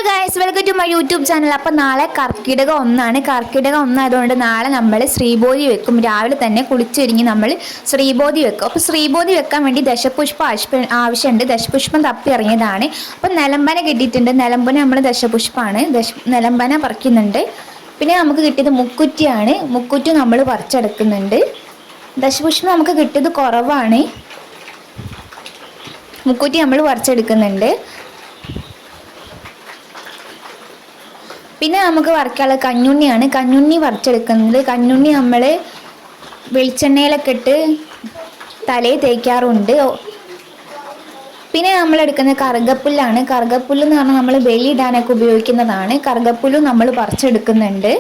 Guys, welcome to my YouTube channel. അപ്പോൾ നാളെ കർക്കിടക ഒന്നാണ്. കർക്കിടക ഒന്നായതുകൊണ്ട് നാളെ നമ്മൾ ശ്രീബോധി വെക്കും. രാവിലെ തന്നെ കുളിച്ചൊരുങ്ങി നമ്മൾ ശ്രീബോധി വെക്കും. അപ്പോൾ ശ്രീബോധി വെക്കാൻ വേണ്ടി ദശപുഷ്പം ആവശ്യമുണ്ട്. ദശപുഷ്പം തപ്പി ഇറങ്ങിയതാണ്. അപ്പോൾ നിലമ്പന കിട്ടിയിട്ടുണ്ട്. നിലമ്പന നമ്മൾ ദശപുഷ്പമാണ്. നിലമ്പന പറിക്കുന്നുണ്ട്. പിന്നെ നമുക്ക് കിട്ടിയത് മുക്കുറ്റിയാണ്. മുക്കുറ്റി നമ്മൾ പറിച്ചെടുക്കുന്നുണ്ട്. ദശപുഷ്പം നമുക്ക് കിട്ടിയത് കുറവാണ്. മുക്കുറ്റി നമ്മൾ പറിച്ചെടുക്കുന്നുണ്ട്. പിന്നെ നമുക്ക് വറുക്കാനുള്ള കഞ്ഞുണ്ണിയാണ്. കഞ്ഞുണ്ണി പറിച്ചെടുക്കുന്നത്. കഞ്ഞുണ്ണി നമ്മൾ വെളിച്ചെണ്ണയിലൊക്കെ ഇട്ട് തലയിൽ തേക്കാറുണ്ട്. പിന്നെ നമ്മൾ എടുക്കുന്നത് കറുകപ്പുല്ലാണ്. കറുകപ്പുല്ല് എന്ന് പറഞ്ഞാൽ നമ്മൾ ബലിയിടാനൊക്കെ ഉപയോഗിക്കുന്നതാണ്. കറുകപ്പുല്ലും നമ്മൾ പറിച്ചെടുക്കുന്നുണ്ട്.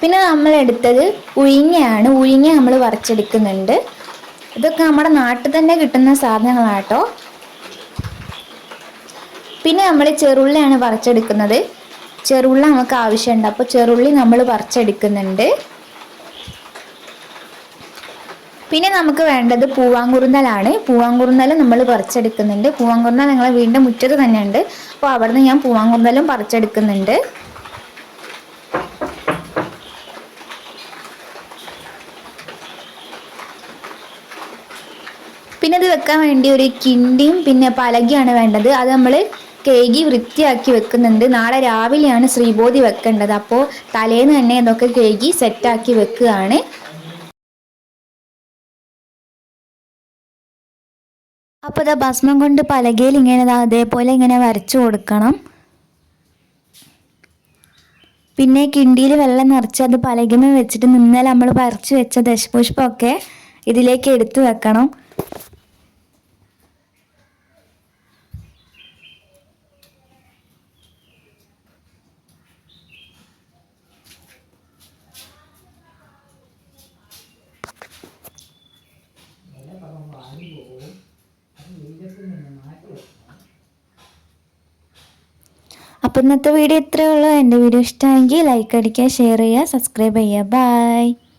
പിന്നെ നമ്മൾ എടുത്തത് ഉഴിഞ്ഞയാണ്. ഉഴിഞ്ഞ നമ്മൾ പറിച്ചെടുക്കുന്നുണ്ട്. ഇതൊക്കെ നമ്മുടെ നാട്ടിൽ തന്നെ കിട്ടുന്ന സാധനങ്ങളാട്ടോ. പിന്നെ നമ്മൾ ചെറുള്ളിയാണ് പറിച്ചെടുക്കുന്നത്. ചെറുള്ളി നമുക്ക് ആവശ്യമുണ്ട്. അപ്പോൾ ചെറുള്ളി നമ്മൾ പറിച്ചെടുക്കുന്നുണ്ട്. പിന്നെ നമുക്ക് വേണ്ടത് പൂവാങ്കുറുന്നലാണ്. പൂവാങ്കുറുന്നൽ നമ്മൾ പറിച്ചെടുക്കുന്നുണ്ട്. പൂവാങ്കുറുന്നൽ ഞങ്ങളെ വീടിൻ്റെ മുറ്റത്ത് തന്നെ ഉണ്ട്. അപ്പോൾ അവിടുന്ന് ഞാൻ പൂവാങ്കുറുന്നലും പറിച്ചെടുക്കുന്നുണ്ട്. പിന്നെ ഇത് വെക്കാൻ വേണ്ടി ഒരു കിണ്ടിയും പിന്നെ പലകയാണ് വേണ്ടത്. അത് നമ്മൾ കേകി വൃത്തിയാക്കി വെക്കുന്നുണ്ട്. നാളെ രാവിലെയാണ് ശ്രീബോധി വെക്കേണ്ടത്. അപ്പോൾ തലേന്ന് തന്നെ ഇതൊക്കെ കേകി സെറ്റാക്കി വെക്കുകയാണ്. അപ്പോൾ ഇതാ ഭസ്മം കൊണ്ട് പലകയിൽ ഇങ്ങനെ അതേപോലെ ഇങ്ങനെ വരച്ചു കൊടുക്കണം. പിന്നെ കിണ്ടിയിൽ വെള്ളം നിറച്ച് അത് പലകമ വെച്ചിട്ട് നിന്നാൽ നമ്മൾ പറിച്ചു വെച്ച ദശപുഷ്പമൊക്കെ ഇതിലേക്ക് എടുത്തു വെക്കണം. അപ്പോൾ ഇന്നത്തെ വീഡിയോ ഇത്രയേ ഉള്ളൂ. എൻ്റെ വീഡിയോ ഇഷ്ടമെങ്കിൽ ലൈക്ക് അടിക്കുക, ഷെയർ ചെയ്യുക, സബ്സ്ക്രൈബ് ചെയ്യുക. ബൈ.